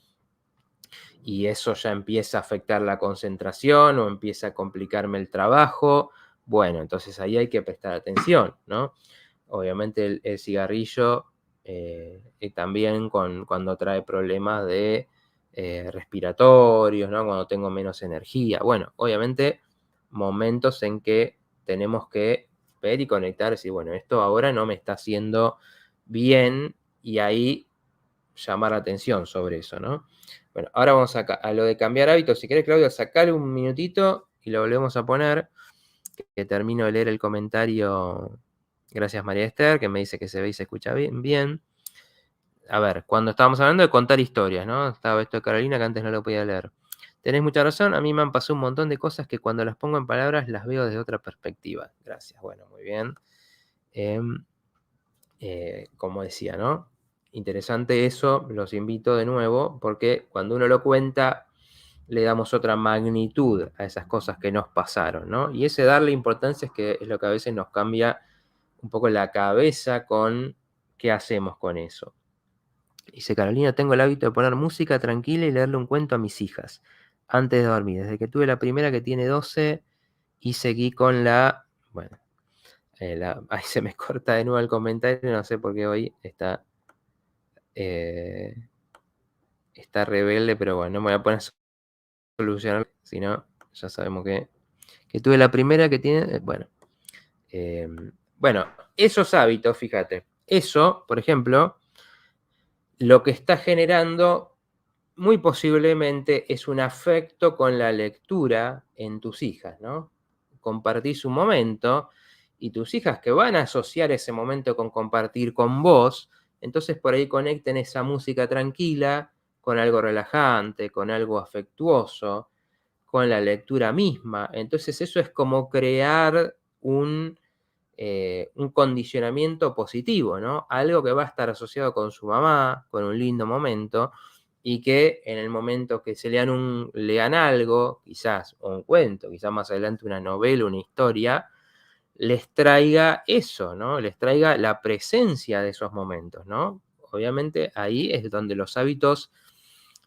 y eso ya empieza a afectar la concentración o empieza a complicarme el trabajo, bueno, entonces ahí hay que prestar atención, ¿no? Obviamente el cigarrillo también cuando trae problemas de respiratorios, ¿no? Cuando tengo menos energía. Bueno, obviamente momentos en que tenemos que ver y conectar y decir, bueno, esto ahora no me está haciendo bien, y ahí llamar la atención sobre eso, ¿no? Bueno, ahora vamos a lo de cambiar hábitos. Si querés, Claudio, sacale un minutito y lo volvemos a poner, que termino de leer el comentario. Gracias, María Esther, que me dice que se ve y se escucha bien. A ver, cuando estábamos hablando de contar historias, ¿no? Estaba esto de Carolina, que antes no lo podía leer. Tenés mucha razón, a mí me han pasado un montón de cosas que cuando las pongo en palabras las veo desde otra perspectiva. Gracias, bueno, muy bien. Como decía, ¿no? Interesante eso, los invito de nuevo, porque cuando uno lo cuenta, le damos otra magnitud a esas cosas que nos pasaron, ¿no? Y ese darle importancia es lo que a veces nos cambia un poco la cabeza con qué hacemos con eso. Dice Carolina, tengo el hábito de poner música tranquila y leerle un cuento a mis hijas antes de dormir. Desde que tuve la primera, que tiene 12, y seguí con bueno, ahí se me corta de nuevo el comentario, no sé por qué hoy está rebelde, pero bueno, no me voy a poner a solucionar, si no, ya sabemos que tuve la primera, que tiene, bueno, esos hábitos, fíjate, eso, por ejemplo, lo que está generando muy posiblemente es un afecto con la lectura en tus hijas, ¿no? Compartís un momento y tus hijas, que van a asociar ese momento con compartir con vos, entonces por ahí conecten esa música tranquila con algo relajante, con algo afectuoso, con la lectura misma. Entonces eso es como crear un condicionamiento positivo, ¿no? Algo que va a estar asociado con su mamá, con un lindo momento, y que en el momento que se lean algo, quizás, o un cuento, quizás más adelante una novela, una historia, les traiga eso, ¿no? Les traiga la presencia de esos momentos, ¿no? Obviamente ahí es donde los hábitos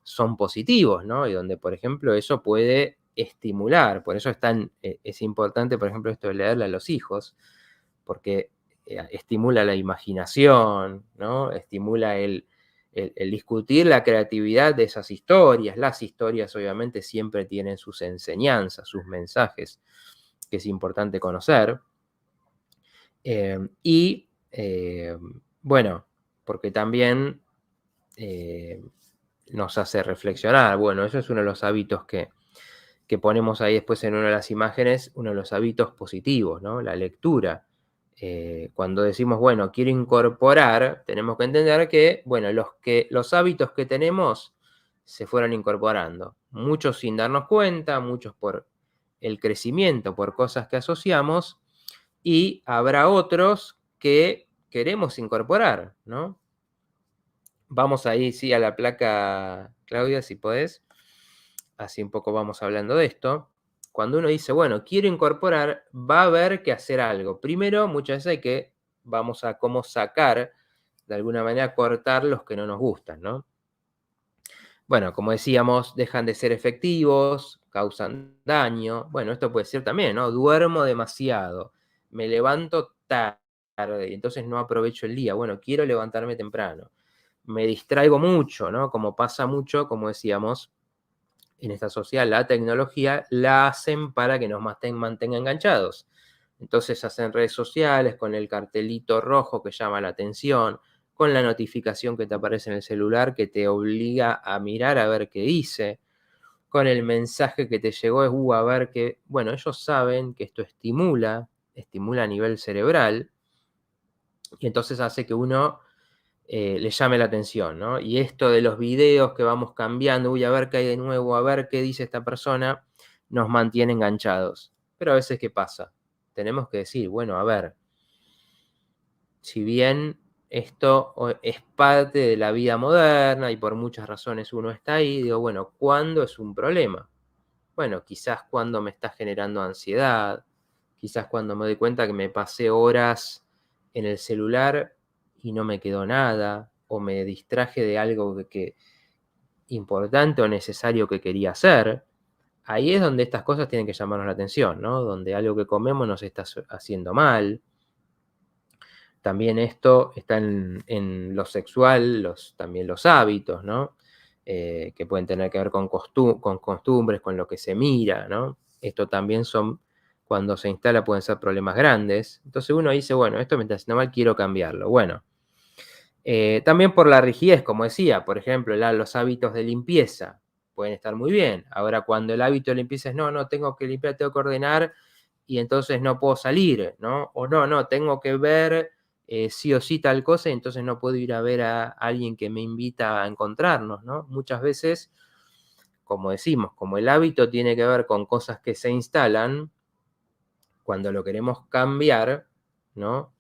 son positivos, ¿no? Y donde, por ejemplo, eso puede estimular. Por eso es importante, por ejemplo, esto de leerle a los hijos, porque estimula la imaginación, ¿no? Estimula el discutir la creatividad de esas historias. Las historias obviamente siempre tienen sus enseñanzas, sus mensajes, que es importante conocer. Y bueno, porque también nos hace reflexionar. Bueno, eso es uno de los hábitos que ponemos ahí después en una de las imágenes, uno de los hábitos positivos, ¿no? La lectura. Cuando decimos, bueno, quiero incorporar, tenemos que entender que, bueno, los hábitos que tenemos se fueron incorporando. Muchos sin darnos cuenta, muchos por el crecimiento, por cosas que asociamos, y habrá otros que queremos incorporar, ¿no? Vamos ahí, sí, a la placa, Claudia, si podés. Así un poco vamos hablando de esto. Cuando uno dice, bueno, quiero incorporar, va a haber que hacer algo. Primero, muchas veces hay que, vamos a cómo sacar, de alguna manera, cortar los que no nos gustan, ¿no? Bueno, como decíamos, dejan de ser efectivos, causan daño. Bueno, esto puede ser también, ¿no? Duermo demasiado, me levanto tarde y entonces no aprovecho el día. Bueno, quiero levantarme temprano. Me distraigo mucho, ¿no? Como pasa mucho, como decíamos, en esta sociedad, la tecnología la hacen para que nos mantenga enganchados. Entonces hacen redes sociales con el cartelito rojo que llama la atención, con la notificación que te aparece en el celular que te obliga a mirar a ver qué dice, con el mensaje que te llegó es, a ver qué, bueno, ellos saben que esto estimula a nivel cerebral, y entonces hace que uno le llame la atención, ¿no? Y esto de los videos que vamos cambiando, a ver qué hay de nuevo, a ver qué dice esta persona, nos mantiene enganchados. Pero a veces, ¿qué pasa? Tenemos que decir, bueno, a ver, si bien esto es parte de la vida moderna y por muchas razones uno está ahí, digo, bueno, ¿cuándo es un problema? Bueno, quizás cuando me está generando ansiedad, quizás cuando me doy cuenta que me pasé horas en el celular y no me quedó nada, o me distraje de algo importante o necesario que quería hacer. Ahí es donde estas cosas tienen que llamarnos la atención, ¿no? Donde algo que comemos nos está haciendo mal. También esto está en lo sexual, también los hábitos, ¿no? Que pueden tener que ver con costumbres, con lo que se mira, ¿no? Esto también cuando se instala pueden ser problemas grandes. Entonces uno dice, bueno, esto me está haciendo mal, quiero cambiarlo. Bueno, también por la rigidez, como decía, por ejemplo, los hábitos de limpieza pueden estar muy bien. Ahora, cuando el hábito de limpieza es, no, tengo que limpiar, tengo que ordenar, y entonces no puedo salir, ¿no? O no, tengo que ver sí o sí tal cosa, y entonces no puedo ir a ver a alguien que me invita a encontrarnos, ¿no? Muchas veces, como decimos, como el hábito tiene que ver con cosas que se instalan, cuando lo queremos cambiar, ¿no?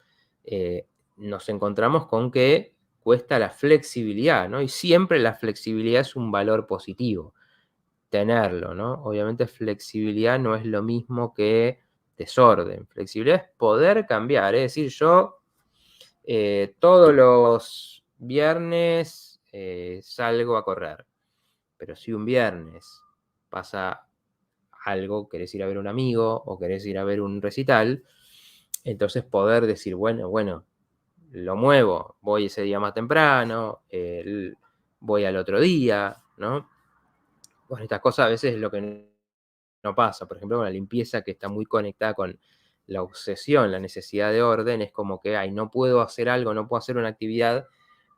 Nos encontramos con que cuesta la flexibilidad, ¿no? Y siempre la flexibilidad es un valor positivo, tenerlo, ¿no? Obviamente flexibilidad no es lo mismo que desorden. Flexibilidad es poder cambiar, es decir, yo todos los viernes salgo a correr, pero si un viernes pasa algo, querés ir a ver un amigo o querés ir a ver un recital, entonces poder decir, bueno, lo muevo, voy ese día más temprano, voy al otro día, ¿no? Bueno, estas cosas a veces es lo que no pasa. Por ejemplo, con la limpieza, que está muy conectada con la obsesión, la necesidad de orden, es como que, ay, no puedo hacer algo, no puedo hacer una actividad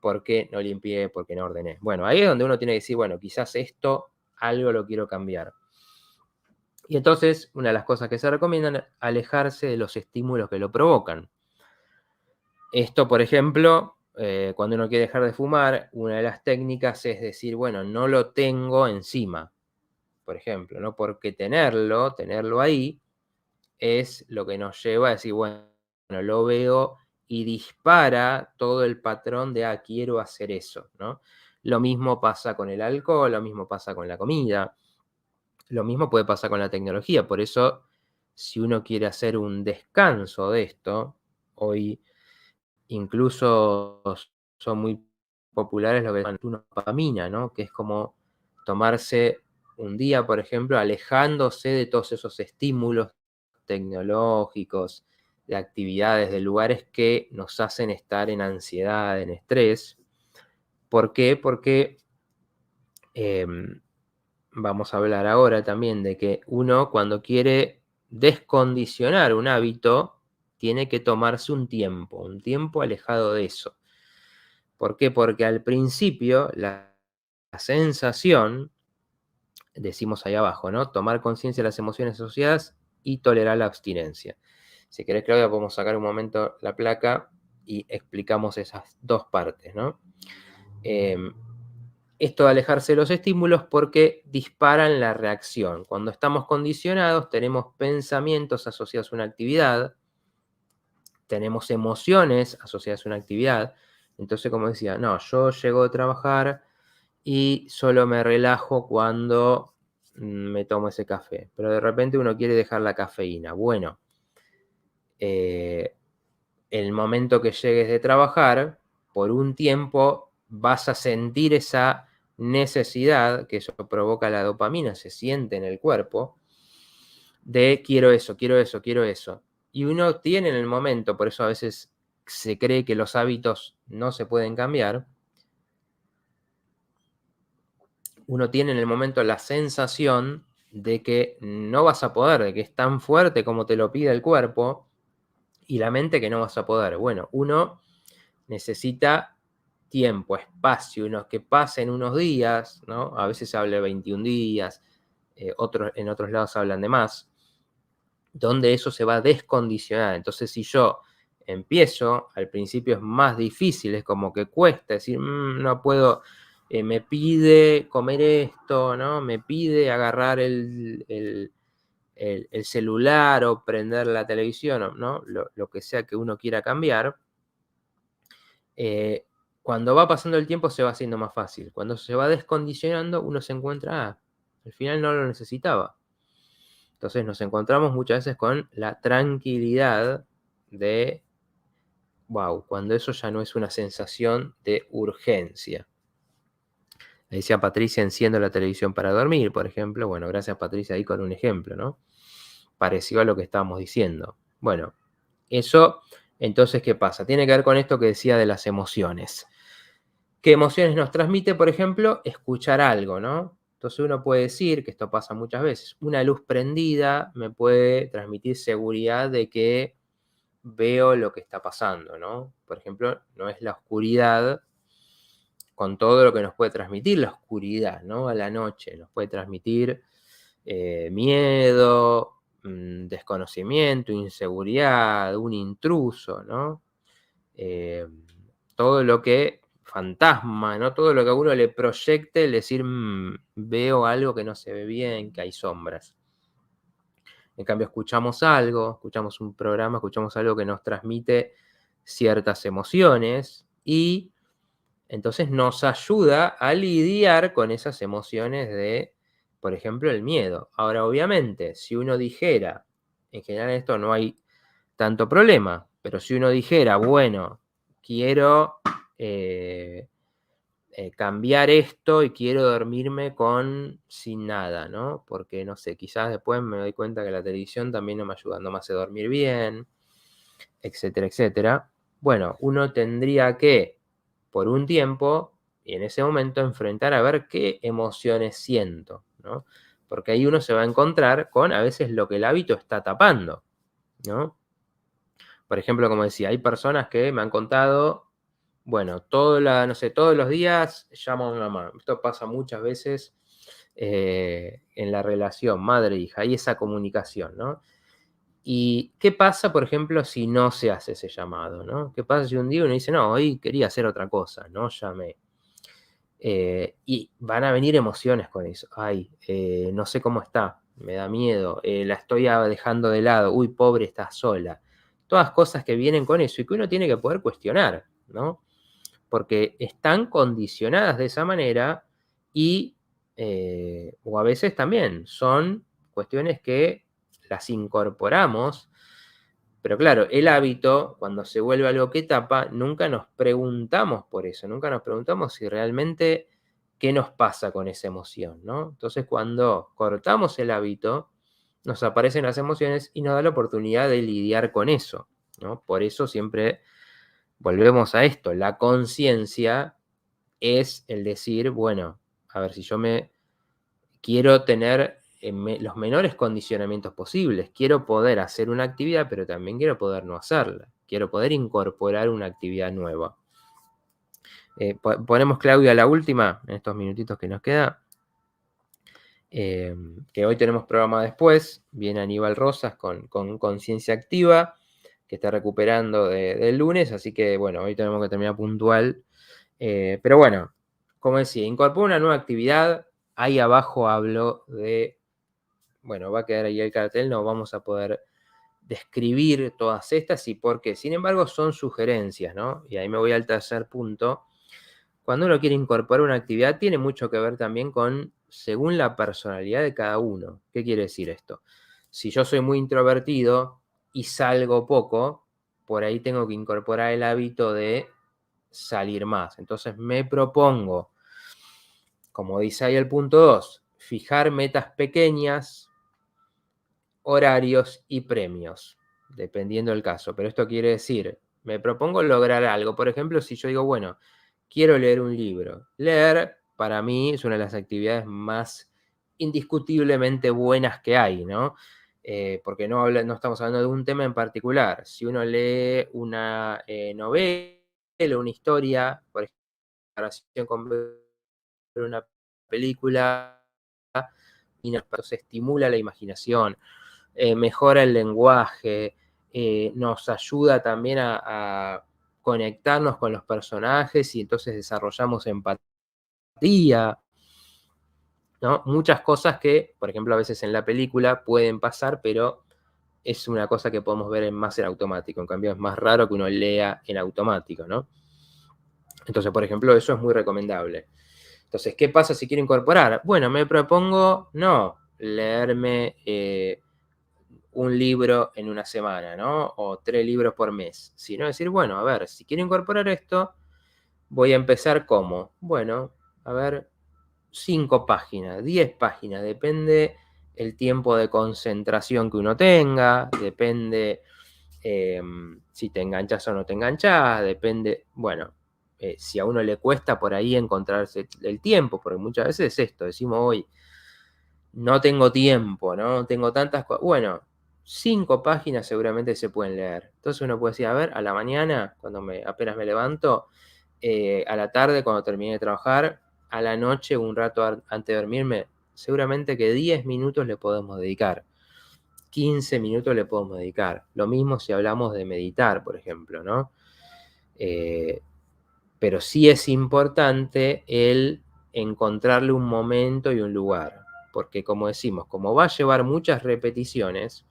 porque no limpié, porque no ordené. Bueno, ahí es donde uno tiene que decir, bueno, quizás esto, algo lo quiero cambiar. Y entonces, una de las cosas que se recomiendan es alejarse de los estímulos que lo provocan. Esto, por ejemplo, cuando uno quiere dejar de fumar, una de las técnicas es decir, bueno, no lo tengo encima, por ejemplo, ¿no? Porque tenerlo ahí, es lo que nos lleva a decir, bueno, lo veo y dispara todo el patrón de, quiero hacer eso, ¿no? Lo mismo pasa con el alcohol, lo mismo pasa con la comida, lo mismo puede pasar con la tecnología. Por eso, si uno quiere hacer un descanso de esto, hoy incluso son muy populares lo que llaman una dopamina, ¿no? Que es como tomarse un día, por ejemplo, alejándose de todos esos estímulos tecnológicos, de actividades, de lugares que nos hacen estar en ansiedad, en estrés. ¿Por qué? Porque vamos a hablar ahora también de que uno cuando quiere descondicionar un hábito, tiene que tomarse un tiempo alejado de eso. ¿Por qué? Porque al principio la sensación, decimos ahí abajo, ¿no? Tomar conciencia de las emociones asociadas y tolerar la abstinencia. Si querés, Claudia, podemos sacar un momento la placa y explicamos esas dos partes, ¿no? Esto de alejarse de los estímulos porque disparan la reacción. Cuando estamos condicionados, tenemos pensamientos asociados a una actividad, tenemos emociones asociadas a una actividad. Entonces, como decía, no, yo llego a trabajar y solo me relajo cuando me tomo ese café. Pero de repente uno quiere dejar la cafeína. Bueno, el momento que llegues de trabajar, por un tiempo vas a sentir esa necesidad, que eso provoca la dopamina, se siente en el cuerpo, de quiero eso, quiero eso, quiero eso. Y uno tiene en el momento, por eso a veces se cree que los hábitos no se pueden cambiar, uno tiene en el momento la sensación de que no vas a poder, de que es tan fuerte como te lo pide el cuerpo y la mente que no vas a poder. Bueno, uno necesita tiempo, espacio, que pasen unos días, ¿no? A veces se habla de 21 días, en otros lados hablan de más, donde eso se va a descondicionar. Entonces, si yo empiezo, al principio es más difícil, es como que cuesta decir, no puedo, me pide comer esto, ¿no? Me pide agarrar el celular o prender la televisión, ¿no? Lo que sea que uno quiera cambiar. Cuando va pasando el tiempo se va haciendo más fácil. Cuando se va descondicionando, uno se encuentra, al final no lo necesitaba. Entonces nos encontramos muchas veces con la tranquilidad de, wow, cuando eso ya no es una sensación de urgencia. Le decía Patricia, enciendo la televisión para dormir, por ejemplo. Bueno, gracias Patricia ahí con un ejemplo, ¿no? Parecido a lo que estábamos diciendo. Bueno, eso, entonces, ¿qué pasa? Tiene que ver con esto que decía de las emociones. ¿Qué emociones nos transmite, por ejemplo, escuchar algo, ¿no? Entonces uno puede decir, que esto pasa muchas veces, una luz prendida me puede transmitir seguridad de que veo lo que está pasando, ¿no? Por ejemplo, no es la oscuridad con todo lo que nos puede transmitir la oscuridad, ¿no? A la noche nos puede transmitir miedo, desconocimiento, inseguridad, un intruso, ¿no? Todo lo que fantasma, ¿no? Todo lo que a uno le proyecte, el decir, veo algo que no se ve bien, que hay sombras. En cambio, escuchamos algo, escuchamos un programa, escuchamos algo que nos transmite ciertas emociones y entonces nos ayuda a lidiar con esas emociones de, por ejemplo, el miedo. Ahora, obviamente, si uno dijera, en general en esto no hay tanto problema, pero si uno dijera, bueno, quiero cambiar esto y quiero dormirme sin nada, ¿no? Porque, no sé, quizás después me doy cuenta que la televisión también no me ayuda, no me hace dormir bien, etcétera, etcétera. Bueno, uno tendría que, por un tiempo, y en ese momento, enfrentar a ver qué emociones siento, ¿no? Porque ahí uno se va a encontrar con a veces lo que el hábito está tapando, ¿no? Por ejemplo, como decía, hay personas que me han contado, bueno, no sé, todos los días llamo a mi mamá. Esto pasa muchas veces en la relación madre-hija, hay esa comunicación, ¿no? ¿Y qué pasa, por ejemplo, si no se hace ese llamado, ¿no? ¿Qué pasa si un día uno dice, no, hoy quería hacer otra cosa, no llamé? Y van a venir emociones con eso. Ay, no sé cómo está, me da miedo, la estoy dejando de lado, uy, pobre, está sola. Todas cosas que vienen con eso y que uno tiene que poder cuestionar, ¿no? Porque están condicionadas de esa manera y, o a veces también, son cuestiones que las incorporamos, pero claro, el hábito, cuando se vuelve algo que tapa, nunca nos preguntamos por eso, nunca nos preguntamos si realmente qué nos pasa con esa emoción, ¿no? Entonces, cuando cortamos el hábito, nos aparecen las emociones y nos da la oportunidad de lidiar con eso. ¿no? Por eso siempre volvemos a esto. La conciencia es el decir, bueno, a ver, si yo me quiero tener los menores condicionamientos posibles, quiero poder hacer una actividad, pero también quiero poder no hacerla, quiero poder incorporar una actividad nueva. Ponemos, Claudia, la última, en estos minutitos que nos queda, que hoy tenemos programa después, viene Aníbal Rosas con Conciencia Activa, que está recuperando del lunes, así que bueno, hoy tenemos que terminar puntual. Pero bueno, como decía, incorpora una nueva actividad. Ahí abajo hablo de, bueno, va a quedar ahí el cartel, no vamos a poder describir todas estas y por qué. Sin embargo, son sugerencias, ¿no? Y ahí me voy al tercer punto. Cuando uno quiere incorporar una actividad, tiene mucho que ver también con, según la personalidad de cada uno. ¿Qué quiere decir esto? Si yo soy muy introvertido y salgo poco, por ahí tengo que incorporar el hábito de salir más. Entonces me propongo, como dice ahí el punto 2, fijar metas pequeñas, horarios y premios, dependiendo del caso. Pero esto quiere decir, me propongo lograr algo. Por ejemplo, si yo digo, bueno, quiero leer un libro. Leer, para mí, es una de las actividades más indiscutiblemente buenas que hay, ¿no? Porque no estamos hablando de un tema en particular. Si uno lee una novela, una historia, por ejemplo, con ver una película, y nos estimula la imaginación, mejora el lenguaje, nos ayuda también a conectarnos con los personajes y entonces desarrollamos empatía, ¿no? Muchas cosas que, por ejemplo, a veces en la película pueden pasar, pero es una cosa que podemos ver más en automático. En cambio, es más raro que uno lea en automático, ¿no? Entonces, por ejemplo, eso es muy recomendable. Entonces, ¿qué pasa si quiero incorporar? Bueno, me propongo no leerme un libro en una semana, ¿no? O 3 libros por mes, sino decir, bueno, a ver, si quiero incorporar esto, voy a empezar como, bueno, a ver, 5 páginas, 10 páginas, depende el tiempo de concentración que uno tenga, depende si te enganchas o no te enganchas, depende, bueno, si a uno le cuesta por ahí encontrarse el tiempo, porque muchas veces es esto, decimos hoy, no tengo tiempo, no tengo tantas cosas. Bueno, 5 páginas seguramente se pueden leer. Entonces uno puede decir, a ver, a la mañana, cuando apenas me levanto, a la tarde, cuando termine de trabajar, a la noche, un rato antes de dormirme, seguramente que 10 minutos le podemos dedicar. 15 minutos le podemos dedicar. Lo mismo si hablamos de meditar, por ejemplo, ¿no? Pero sí es importante el encontrarle un momento y un lugar. Porque como decimos, como va a llevar muchas repeticiones,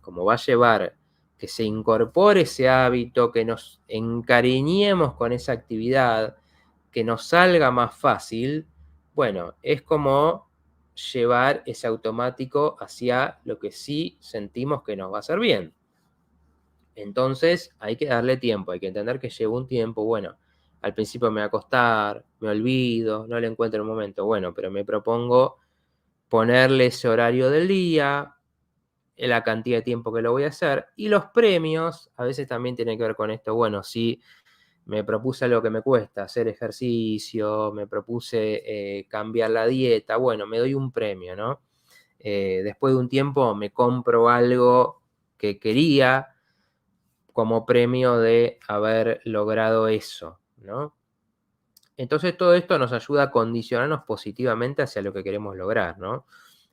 como va a llevar que se incorpore ese hábito, que nos encariñemos con esa actividad, que nos salga más fácil, bueno, es como llevar ese automático hacia lo que sí sentimos que nos va a hacer bien. Entonces hay que darle tiempo, hay que entender que lleva un tiempo, bueno, al principio me va a costar, me olvido, no le encuentro el momento, bueno, pero me propongo ponerle ese horario del día, la cantidad de tiempo que lo voy a hacer, y los premios a veces también tienen que ver con esto, bueno, si me propuse algo que me cuesta, hacer ejercicio, me propuse cambiar la dieta, bueno, me doy un premio, ¿no? Después de un tiempo me compro algo que quería como premio de haber logrado eso, ¿no? Entonces todo esto nos ayuda a condicionarnos positivamente hacia lo que queremos lograr, ¿no?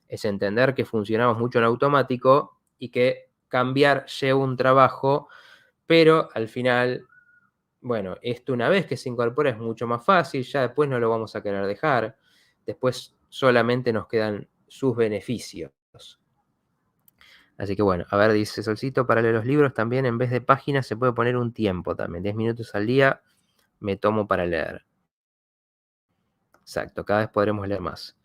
Es entender que funcionamos mucho en automático y que cambiar lleva un trabajo, pero al final, bueno, esto una vez que se incorpora es mucho más fácil, ya después no lo vamos a querer dejar, después solamente nos quedan sus beneficios. Así que bueno, a ver, dice Solcito, para leer los libros también en vez de páginas se puede poner un tiempo también, 10 minutos al día me tomo para leer. Exacto, cada vez podremos leer más.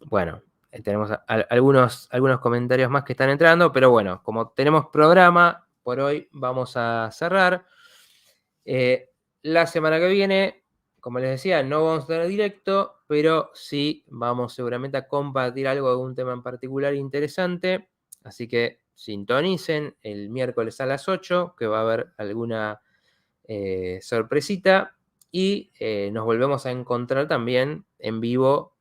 Bueno, tenemos algunos comentarios más que están entrando, pero bueno, como tenemos programa, por hoy vamos a cerrar. La semana que viene, como les decía, no vamos a tener directo, pero sí vamos seguramente a compartir algo de un tema en particular interesante. Así que sintonicen el miércoles a las 8, que va a haber alguna sorpresita. Y nos volvemos a encontrar también en vivo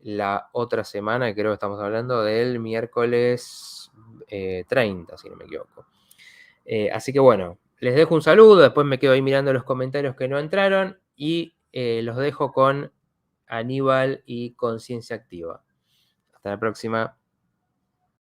la otra semana, que creo que estamos hablando del miércoles 30, si no me equivoco. Así que bueno, les dejo un saludo, después me quedo ahí mirando los comentarios que no entraron y los dejo con Aníbal y Conciencia Activa. Hasta la próxima.